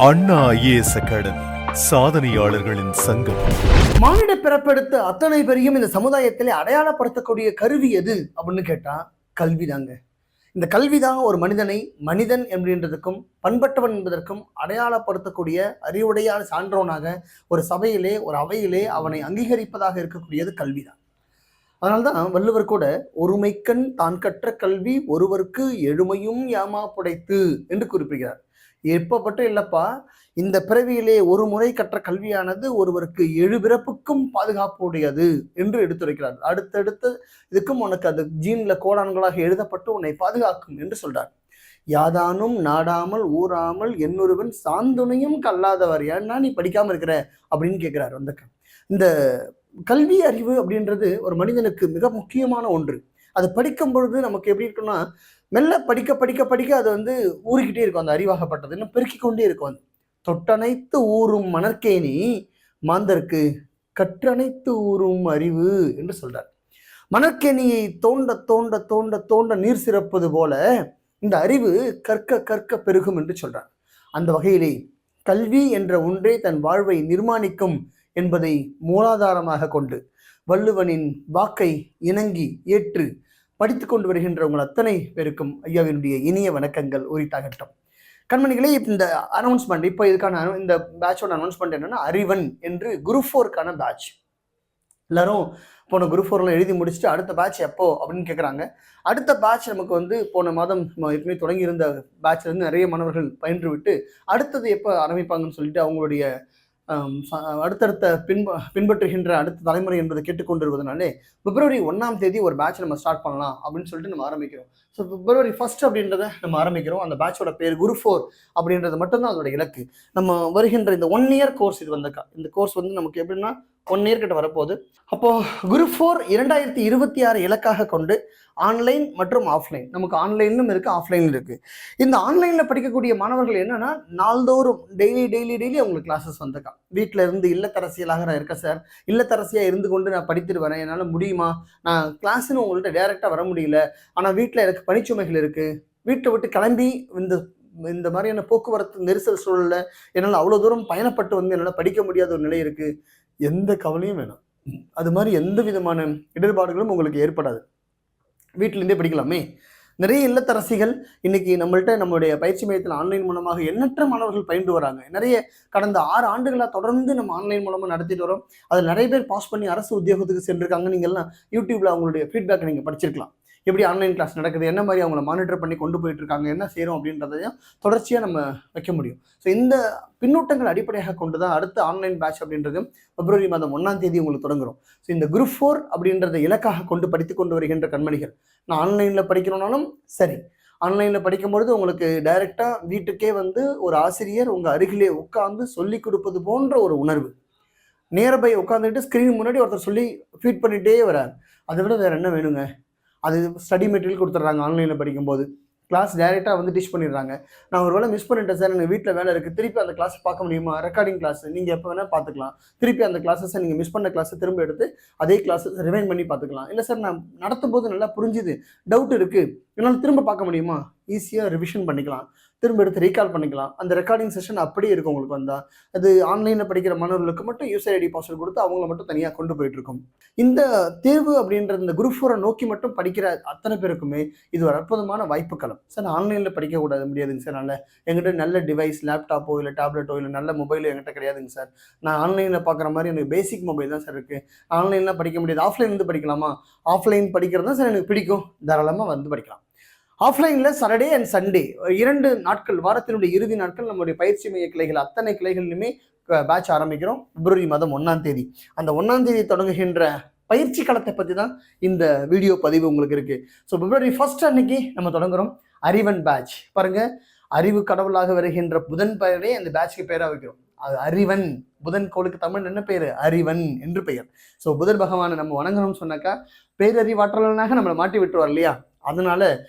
அண்ணா IAS academy சாதனையாளர்களின் சங்கம். மானிட பிறப்பெடுத்த அத்தனை பேரையும் இந்த சமுதாயத்திலே அடையாளப்படுத்தக்கூடிய கருவி எது அப்படின்னு கேட்டா கல்விதாங்க. இந்த கல்விதான் ஒரு மனிதனை மனிதன் அப்படின்றதுக்கும் பண்பட்டவன் என்பதற்கும் அடையாளப்படுத்தக்கூடிய அறிவுடையான சான்றோனாக ஒரு சபையிலே ஒரு அவையிலே அவனை அங்கீகரிப்பதாக இருக்கக்கூடியது கல்விதான். அதனால்தான் வள்ளுவர் கூட ஒருமைக்கண் தான் கற்ற கல்வி ஒருவருக்கு எழுமையும் யாமா புடைத்து என்று குறிப்பிடுகிறார். எப்பப்பட்ட இல்லப்பா, இந்த பிறவியிலே ஒரு முறை கற்ற கல்வியானது ஒருவருக்கு 7 பிறப்புக்கும் பாதுகாப்பு உடையது என்று எடுத்துரைக்கிறார். அடுத்தடுத்து இதுக்கும் உனக்கு அது ஜீன்ல கோடான்களாக எழுதப்பட்டு உன்னை பாதுகாக்கும் என்று சொல்றார். யாதானும் நாடாமல் ஊறாமல் என்னொருவன் சாந்துணையும் கல்லாதவர், ஏன்னா நீ படிக்காம இருக்கிற அப்படின்னு கேட்கிறார். இந்த கல்வி அறிவு அப்படின்றது ஒரு மனிதனுக்கு மிக முக்கியமான ஒன்று. அது படிக்கும் பொழுது நமக்கு எப்படி இருக்குன்னா, மெல்ல படிக்க படிக்க படிக்க அது ஊறிக்கிட்டே இருக்கும். அந்த அறிவாகப்பட்டது இன்னும் பெருக்கிக் கொண்டே இருக்கும். அது தொட்டனைத்து ஊறும் மணற்கேணி மாந்தருக்கு கற்றனைத்து ஊறும் அறிவு என்று சொல்றார். மணற்கேணியை தோண்ட தோண்ட தோண்ட தோண்ட நீர் சிறப்பது போல இந்த அறிவு கற்க கற்க பெருகும் என்று சொல்றார். அந்த வகையிலே கல்வி என்ற ஒன்றே தன் வாழ்வை நிர்மாணிக்கும் என்பதை மூலாதாரமாக கொண்டு வள்ளுவனின் வாக்கை இணங்கி ஏற்று படித்து கொண்டு வருகின்ற உங்கள் அத்தனை பேருக்கும் ஐயாவினுடைய இனிய வணக்கங்கள் உரித்தாகட்டும். கண்மணிகளே, இந்த அனௌன்ஸ்மெண்ட், இப்போ இதுக்கான இந்த பேட்சோட அனௌன்ஸ்மெண்ட் என்னன்னா, அறிவன் என்று குரூப் 4க்கான பேட்ச். எல்லாரும் போன குரூப் 4 எழுதி முடிச்சுட்டு அடுத்த பேட்ச் எப்போ அப்படின்னு கேட்குறாங்க. அடுத்த பேட்ச் நமக்கு போன மாதம் ஏற்கனவே தொடங்கி இருந்த பேட்ச்ல இருந்து நிறைய மாணவர்கள் பயின்று விட்டு அடுத்தது எப்போ ஆரம்பிப்பாங்கன்னு சொல்லிட்டு அவங்களுடைய அடுத்தடுத்த பின்பற்றுகின்ற அடுத்த தலைமுறை என்பதை கேட்டுக்கொண்டிருப்பதனாலே பிப்ரவரி 1ஆம் தேதி ஒரு பேட்ச் நம்ம ஸ்டார்ட் பண்ணலாம் அப்படின்னு சொல்லிட்டு நம்ம ஆரம்பிக்கிறோம். ஸோ பிப்ரவரி 1 அப்படின்றத நம்ம ஆரம்பிக்கிறோம். அந்த பேட்சோட பேர் குரூப் 4 அப்படின்றது மட்டும்தான் அதோட இலக்கு. நம்ம வருகின்ற இந்த 1 இயர் கோர்ஸ் இது இந்த கோர்ஸ் நமக்கு எப்படின்னா 1 இயர் கிட்ட வரப்போகுது. அப்போ குரூப் 4 2026 இலக்காக கொண்டு ஆன்லைன் மற்றும் ஆஃப்லைன், நமக்கு ஆன்லைன்லும் இருக்கு, ஆஃப்லைன்லும் இருக்கு. இந்த ஆன்லைன்ல படிக்கக்கூடிய மாணவர்கள் என்னன்னா, நாள்தோறும் டெய்லி அவங்களுக்கு கிளாஸஸ் வீட்டில இருந்து இல்லத்தரசியலாக நான் இருக்கேன் சார், இல்லத்தரசியா இருந்து கொண்டு நான் படித்துட்டு வரேன், என்னால் முடியுமா, நான் கிளாஸ்ன்னு உங்கள்கிட்ட டைரக்டா வர முடியல, ஆனால் வீட்டில் எனக்கு பணிச்சுமைகள் இருக்கு, வீட்டை விட்டு கிளம்பி இந்த மாதிரியான போக்குவரத்து நெரிசல் சூழல்ல என்னால் அவ்வளோ தூரம் பயணப்பட்டு என்னால் படிக்க முடியாத ஒரு நிலை இருக்கு. எந்த கவலையும் வேணாம். அது மாதிரி எந்த விதமான இடர்பாடுகளும் உங்களுக்கு ஏற்படாது. வீட்டிலேருந்தே படிக்கலாமே. நிறைய இல்லத்தரசிகள் இன்னைக்கு நம்மளுடைய பயிற்சி மையத்தில் ஆன்லைன் மூலமாக எண்ணற்ற மாணவர்கள் பயின்று வராங்க. நிறைய கடந்த 6 ஆண்டுகளாக தொடர்ந்து நம்ம ஆன்லைன் மூலமாக நடத்திட்டு வரோம். அதில் நிறைய பேர் பாஸ் பண்ணி அரசு உத்தியோகத்துக்கு சென்றிருக்காங்க. நீங்கள்லாம் யூடியூப்ல அவங்களுடைய ஃபீட்பேக் நீங்கள் படிச்சிருக்கலாம். எப்படி ஆன்லைன் கிளாஸ் நடக்குது, என்ன மாதிரி அவங்கள மானிட்டர் பண்ணி கொண்டு போயிட்டு இருக்காங்க, என்ன செய்கிறோம் அப்படின்றதையும் தொடர்ச்சியாக நம்ம வைக்க முடியும். ஸோ இந்த பின்னூட்டங்கள் அடிப்படையாக கொண்டு தான் அடுத்த ஆன்லைன் பேட்ச் அப்படின்றது பிப்ரவரி மாதம் 1ஆம் தேதி உங்களுக்கு தொடங்குறோம். ஸோ இந்த குரூப் 4 அப்படின்றத இலக்காக கொண்டு படித்து கொண்டு வருகின்ற கண்மணிகள், நான் ஆன்லைனில் படிக்கணும்னாலும் சரி, ஆன்லைனில் படிக்கும்பொழுது உங்களுக்கு டைரெக்டாக வீட்டுக்கே ஒரு ஆசிரியர் உங்கள் அருகிலே உட்கார்ந்து சொல்லி கொடுப்பது போன்ற ஒரு உணர்வு. நியர்பை உட்காந்துட்டு ஸ்க்ரீன் முன்னாடி ஒருத்தர் சொல்லி ஃபீட் பண்ணிகிட்டே வரார். அதை விட வேறு என்ன வேணுங்க? அது ஸ்டடி மெட்டீரியல் கொடுத்துட்றாங்க. ஆன்லைனில் படிக்கும்போது கிளாஸ் டைரெக்டாக டீச் பண்ணிடுறாங்க. நான் ஒரு வேளை மிஸ் பண்ணிட்டேன் சார், எனக்கு வீட்டில் வேலை இருக்குது, திருப்பி அந்த கிளாஸ் பார்க்க முடியுமா? ரெக்கார்டிங் கிளாஸ் நீங்கள் எப்போ வேணால் பார்த்துக்கலாம். திருப்பி அந்த கிளாஸஸை நீங்கள் மிஸ் பண்ண கிளாஸை திரும்ப எடுத்து அதே கிளாஸஸ் ரிவைண்ட் பண்ணி பார்த்துக்கலாம். இல்லை சார், நான் நடத்தும் போது நல்லா புரிஞ்சுது, டவுட் இருக்குது, என்னால் திரும்ப பார்க்க முடியுமா? ஈஸியாக ரிவிஷன் பண்ணிக்கலாம், திரும்ப எடுத்து ரீகால் பண்ணிக்கலாம். அந்த ரெக்கார்டிங் செஷன் அப்படியே இருக்கும் உங்களுக்கு அது ஆன்லைனில் படிக்கிற மாணவர்களுக்கு மட்டும் யூசர் ஐடி பாஸ்வேர்டு கொடுத்து அவங்கள மட்டும் தனியாக கொண்டு போயிட்டு இருக்கும். இந்த தேர்வு அப்படின்ற இந்த குரூப் 4 நோக்கி மட்டும் படிக்கிற அத்தனை பேருக்குமே இது ஒரு அற்புதமான வாய்ப்பு களம். சார், நான் ஆன்லைனில் படிக்கக்கூடாது, முடியாதுங்க சார், நல்ல என்கிட்ட நல்ல டிவைஸ், லேப்டாப்போ இல்லை டேப்லெட்டோ இல்லை நல்ல மொபைலோ என்கிட்ட கிடையாதுங்க சார், நான் ஆன்லைனில் பார்க்குற மாதிரி எனக்கு பேசிக் மொபைல் தான் சார் இருக்குது, ஆன்லைனில் படிக்க முடியாது, ஆஃப்லைன் படிக்கலாமா? ஆஃப்லைன் படிக்கிறது தான் சார் எனக்கு பிடிக்கும், தாராளமாக படிக்கலாம். ஆஃப்லைனில் சாட்டர்டே அண்ட் சண்டே 2 நாட்கள், வாரத்தினுடைய இறுதி நாட்கள் நம்முடைய பயிற்சி மைய கிளைகள் அத்தனை கிளைகளிலுமே பேட்ச் ஆரம்பிக்கிறோம். பிப்ரவரி மாதம் 1ஆம் தேதி. அந்த 1ஆம் தேதி தொடங்குகின்ற பயிற்சி களத்தை பற்றி தான் இந்த வீடியோ பதிவு உங்களுக்கு இருக்குது. ஸோ பிப்ரவரி 1 அன்னைக்கு நம்ம தொடங்குகிறோம் அறிவன் பேட்ச். பாருங்க, அறிவு கடவுளாக வருகின்ற புதன் பெயரே அந்த பேட்சுக்கு பேராக வைக்கிறோம். அது அறிவன். புதன் கோளுக்கு தமிழ் என்ன பேர்? அறிவன் என்று பெயர். ஸோ புதன் பகவானை நம்ம வணங்கணும்னு சொன்னாக்கா பேரறிவாற்றலனாக நம்மளை மாட்டி விட்டுருவார் இல்லையா? அதனால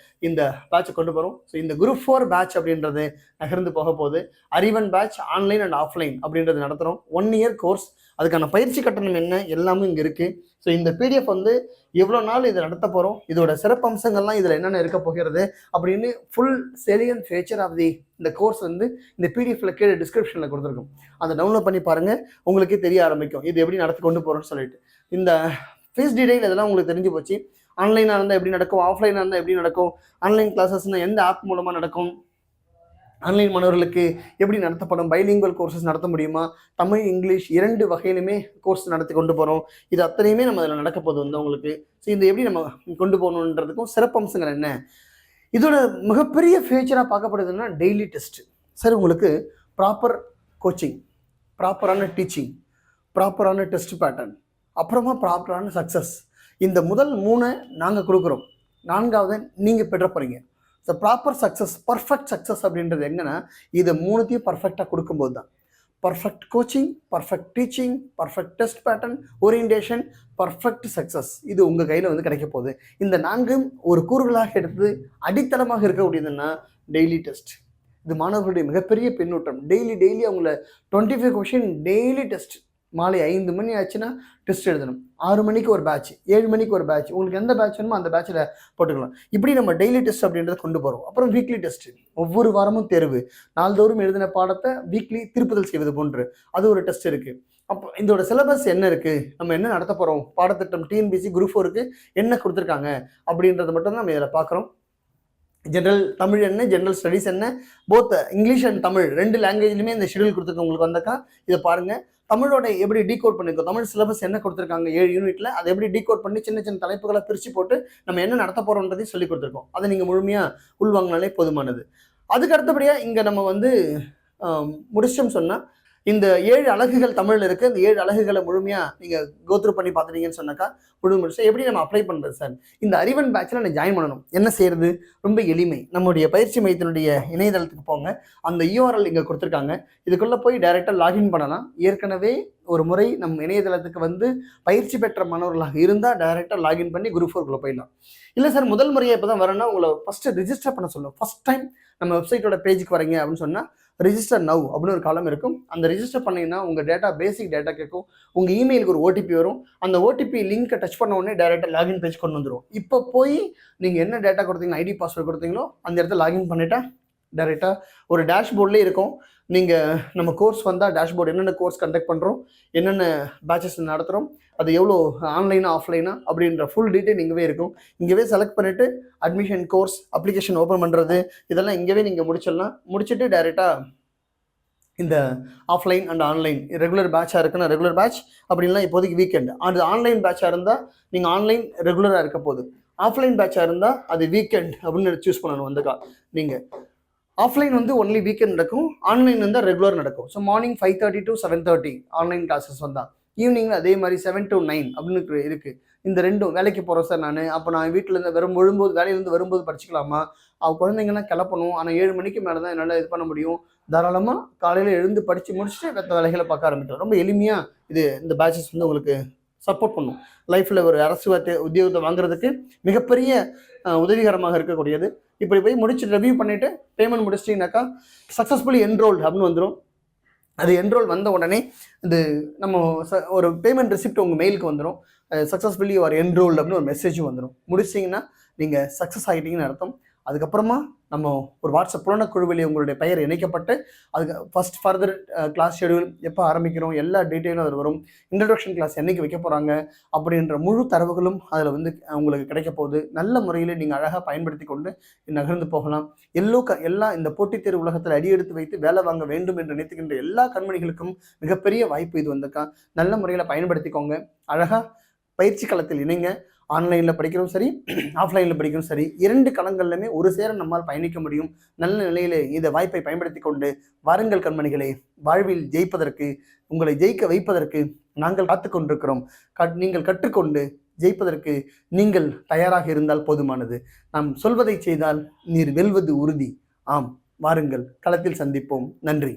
இந்த பேட்சை கொண்டு போகிறோம். ஸோ இந்த குரூப் 4 பேட்ச் அப்படின்றது நகர்ந்து போக போகுது. அறிவன் பேட்ச் ஆன்லைன் அண்ட் ஆஃப்லைன் அப்படின்றது நடத்துகிறோம். 1 இயர் கோர்ஸ். அதுக்கான பயிற்சி கட்டணம் என்ன எல்லாமே இங்கே இருக்குது. ஸோ இந்த பிடிஎஃப் வந்து எவ்வளோ நாள் இதை நடத்த போகிறோம், இதோட சிறப்பம்சங்கள்லாம் இதில் என்னென்ன இருக்க போகிறது அப்படின்னு ஃபுல் செலியன் ஃபீச்சர் ஆஃப் இந்த கோர்ஸ் வந்து இந்த பிடிஎஃப்ல கீழே டிஸ்கிரிப்ஷனில் கொடுத்துருக்கோம். அதை டவுன்லோட் பண்ணி பாருங்கள், உங்களுக்கே தெரிய ஆரம்பிக்கும் இது எப்படி நடத்தி கொண்டு போகிறோன்னு சொல்லிட்டு. இந்த ஃபீஸ் டீடைல் இதெல்லாம் உங்களுக்கு தெரிஞ்சு போச்சு. ஆன்லைனாக இருந்தால் எப்படி நடக்கும், ஆஃப்லைனாக இருந்தால் எப்படி நடக்கும், ஆன்லைன் கிளாஸஸ்னால் எந்த ஆப் மூலமாக நடக்கும், ஆன்லைன் மாணவர்களுக்கு எப்படி நடத்தப்படும், பைலிங்குவல் கோர்சஸ் நடத்த முடியுமா, தமிழ் இங்கிலீஷ் 2 வகையிலுமே கோர்ஸ் நடத்தி கொண்டு போகிறோம். இது அத்தனையுமே நம்ம அதில் நடக்க போகுது வந்து உங்களுக்கு. ஸோ இந்த எப்படி நம்ம கொண்டு போகணுன்றதுக்கும் சிறப்பம்சங்கள் என்ன, இதோட மிகப்பெரிய ஃபியூச்சராக பார்க்கப்படுதுன்னா டெய்லி டெஸ்ட். சார் உங்களுக்கு ப்ராப்பர் கோச்சிங், ப்ராப்பரான டீச்சிங், ப்ராப்பரான டெஸ்ட் பேட்டர்ன், அப்புறமா ப்ராப்பரான சக்ஸஸ், இந்த முதல் 3 நாங்கள் கொடுக்குறோம், 4வது நீங்கள் பெற்ற போகிறீங்க. So proper success, perfect success அப்படின்றது எங்கன்னா இது 3த்தையும் பர்ஃபெக்டாக கொடுக்கும்போது தான். Perfect coaching, perfect teaching, perfect test pattern, orientation, perfect success, இது உங்கள் கையில் வந்து கிடைக்க போகுது. இந்த 4ம் ஒரு கூறுகளாக எடுத்து அடித்தளமாக இருக்கக்கூடியதுன்னா டெய்லி டெஸ்ட். இது மாணவர்களுடைய மிகப்பெரிய பின்னூட்டம். டெய்லி அவங்கள 25 கொஷின் டெய்லி டெஸ்ட். மாலை 5 மணி ஆச்சுன்னா டெஸ்ட் எழுதணும். 6 மணிக்கு ஒரு பேட்ச், 7 மணிக்கு ஒரு பேட்ச், உங்களுக்கு எந்த பேட்ச் வேணுமோ அந்த பேட்சில் போட்டுக்கலாம். இப்படி நம்ம டெய்லி டெஸ்ட் அப்படின்றத கொண்டு போகிறோம். அப்புறம் வீக்லி டெஸ்ட், ஒவ்வொரு வாரமும் தேர்வு, நாள்தோறும் எழுதின பாடத்தை வீக்லி திருப்புதல் செய்வது போன்று அது ஒரு டெஸ்ட் இருக்குது. அப்போ இதோட சிலபஸ் என்ன இருக்குது, நம்ம என்ன நடத்த போகிறோம், பாடத்திட்டம் டிஎன்பிசி குரூப் 4க்கு என்ன கொடுத்துருக்காங்க அப்படின்றத மட்டும் தான் நம்ம இதில் பார்க்குறோம். ஜென்ரல் தமிழ் என்ன, ஜென்ரல் ஸ்டடீஸ் என்ன, போத் இங்கிலீஷ் அண்ட் தமிழ் 2 லாங்குவேஜ்லையுமே இந்த ஷெடியூல் கொடுத்துருக்கோம். உங்களுக்கு வந்தாக்கா இதை பாருங்கள். தமிழோட எப்படி டீகோட் பண்ணியிருக்கோம், தமிழ் சிலபஸ் என்ன கொடுத்துருக்காங்க 7 யூனிட்ல, அதை எப்படி டீகோட் பண்ணி சின்ன சின்ன தலைப்புகளை பிரித்து போட்டு நம்ம என்ன நடத்த போகிறோன்றதையும் சொல்லி கொடுத்துருக்கோம். அதை நீங்கள் முழுமையாக உள்வாங்கினாலே போதுமானது. அதுக்கு அடுத்தபடியாக இங்கே நம்ம வந்து முடிச்சோம் சொன்னால் இந்த 7 அலகுகள் தமிழில் இருக்குது. இந்த 7 அலகுகளை முழுமையாக நீங்கள் கோத்ரூ பண்ணி பார்த்துட்டீங்கன்னு சொன்னாக்கா முடிச்சு எப்படி நம்ம அப்ளை பண்ணுறது சார், இந்த அறிவன் பேட்சில் நான் ஜாயின் பண்ணணும், என்ன செய்யறது, ரொம்ப எளிமை. நம்முடைய பயிற்சி மையத்தினுடைய இணையதளத்துக்கு போங்க, அந்த யூஆர்எல் இங்கே கொடுத்துருக்காங்க, இதுக்குள்ளே போய் டைரெக்டாக லாகின் பண்ணலாம். ஏற்கனவே ஒரு முறை நம்ம இணையதளத்துக்கு வந்து பயிற்சி பெற்ற மாணவர்களாக இருந்தால் டைரெக்டாக லாகின் பண்ணி குரூப் 4க்குள்ளே போயிடலாம். இல்லை சார் முதல் முறையை இப்போ தான் வரேன்னா உங்களை ஃபஸ்ட்டு ரிஜிஸ்டர் பண்ண சொல்லும். ஃபஸ்ட் டைம் நம்ம வெப்சைட்டோட பேஜுக்கு வரீங்க அப்படின்னு சொன்னால் ரிஜிஸ்டர் நவ் அப்படின்னு ஒரு காலம் இருக்கும். அந்த ரிஜிஸ்டர் பண்ணிங்கன்னா உங்கள் டேட்டா பேசிக் டேட்டா கேட்கும், உங்கள் இமெயிலுக்கு ஒரு ஓடிபி வரும். அந்த ஓடிபி லிங்க்கை டச் பண்ண உடனே டேரெக்டாக லாகின் பேஜ் கொண்டு வந்துடும். இப்போ போய் நீங்கள் என்ன டேட்டா கொடுத்தீங்களோ, ஐடி பாஸ்வேர்டு கொடுத்தீங்களோ அந்த இடத்துல லாகின் பண்ணிட்டா டேரெக்டாக ஒரு டேஷ்போர்ட்லேயே இருக்கும். நீங்கள் நம்ம கோர்ஸ் வந்தால் டேஷ்போர்டு என்னென்ன கோர்ஸ் கண்டக்ட் பண்ணுறோம், என்னென்ன பேட்சஸ் நடத்துகிறோம், அது எவ்வளோ ஆன்லைனா ஆஃப்லைனா அப்படின்ற ஃபுல் டீட்டெயில் இங்கேவே இருக்கும். இங்கேவே செலக்ட் பண்ணிவிட்டு அட்மிஷன், கோர்ஸ், அப்ளிகேஷன் ஓப்பன் பண்ணுறது இதெல்லாம் இங்கேவே நீங்கள் முடிச்சிடலாம். முடிச்சுட்டு டைரெக்டாக இந்த ஆஃப்லைன் அண்ட் ஆன்லைன் ரெகுலர் பேட்சாக இருக்குன்னா ரெகுலர் பேட்ச், அப்படின்லாம் இப்போதைக்கு வீக்கெண்ட். அது ஆன்லைன் பேட்சாக இருந்தால் நீங்கள் ஆன்லைன் ரெகுலராக இருக்க போகுது. ஆஃப்லைன் பேட்சாக இருந்தால் அது வீக்கெண்ட் அப்படின்னு சூஸ் பண்ணணும். வந்துக்கா நீங்கள் ஆஃப்லைன் வந்து ஒன்லி வீக்கெண்ட் நடக்கும், ஆன்லைன் இருந்தால் ரெகுலர் நடக்கும். So morning 5:30 to 7:30 online classes வந்தால், ஈவினிங்கில் அதே மாதிரி 7 to 9 அப்படின்னு இருக்குது. இந்த 2 வேலைக்கு போகிறோம் சார் நான், அப்போ நான் வீட்டிலேருந்து வரும்போது வேலையிலேருந்து வரும்போது படிச்சுக்கலாமா, குழந்தைங்கலாம் கிளப்பணும், ஆனால் 7 மணிக்கு மேலே தான் என்னால் இது பண்ண முடியும், தாராளமாக காலையில் எழுந்து படித்து முடிச்சுட்டு மற்ற வேலைகளை பார்க்க ஆரம்பிக்கலாம். ரொம்ப எளிமையாக இந்த பேட்சஸ் வந்து உங்களுக்கு சப்போர்ட் பண்ணும். லைஃப்பில் ஒரு அரசு உத்தியோகத்தை வாங்குறதுக்கு மிகப்பெரிய உதவிகரமாக இருக்கக்கூடியது. இப்படி போய் முடிச்சு ரிவ்யூ பண்ணிவிட்டு பேமெண்ட் முடிச்சிட்டிங்கனாக்கா சக்ஸஸ்ஃபுல்லி என்ரோல்டு அப்படின்னு வந்துடும். அது என்ரோல் வந்த உடனே இது நம்ம ஒரு பேமெண்ட் ரெசிப்ட் உங்கள் மெயிலுக்கு வந்துடும். சக்ஸஸ்ஃபுல்லி ஒரு என்ரோல்டு அப்படின்னு ஒரு மெசேஜும் வந்துடும். முடிச்சிட்டிங்கன்னா நீங்கள் சக்ஸஸ் ஆகிட்டீங்கன்னு அர்த்தம். அதுக்கப்புறமா நம்ம ஒரு வாட்ஸ்அப் புலனக்குழுவில் உங்களுடைய பெயர் இணைக்கப்பட்டு அதுக்கு ஃபர்ஸ்ட் ஃபர்தர் கிளாஸ் ஷெடியூல் எப்போ ஆரம்பிக்கிறோம் எல்லா டீட்டெயிலும் அதில் வரும். இன்ட்ரடக்ஷன் கிளாஸ் என்றைக்கு வைக்க போகிறாங்க அப்படின்ற முழு தரவுகளும் அதில் வந்து உங்களுக்கு கிடைக்க போகுது. நல்ல முறையில் நீங்கள் அழகாக பயன்படுத்தி கொண்டு நகர்ந்து போகலாம். எல்லா இந்த போட்டித் தேர்வு உலகத்தில் அடியெடுத்து வைத்து வேலை வாங்க வேண்டும் என்று நினைத்துக்கின்ற எல்லா கண்மணிகளுக்கும் மிகப்பெரிய வாய்ப்பு இது வந்திருக்கா. நல்ல முறையில் பயன்படுத்திக்கோங்க. அழகாக பயிற்சி களத்தில் இணைங்க. ஆன்லைனில் படிக்கிறோம் சரி, ஆஃப்லைனில் படிக்கிறோம் சரி, 2 களங்கள்லையுமே ஒரு சேர நம்மால் பயணிக்க முடியும். நல்ல நிலையில் இந்த வாய்ப்பை பயன்படுத்தி கொண்டு வாருங்கள் கண்மணிகளே, வாழ்வில் ஜெயிப்பதற்கு, உங்களை ஜெயிக்க வைப்பதற்கு நாங்கள் காத்து கொண்டிருக்கிறோம். நீங்கள் கற்றுக்கொண்டு ஜெயிப்பதற்கு நீங்கள் தயாராக இருந்தால் போதுமானது. நாம் சொல்வதை செய்தால் நீர் வெல்வது உறுதி. ஆம், வாருங்கள், களத்தில் சந்திப்போம். நன்றி.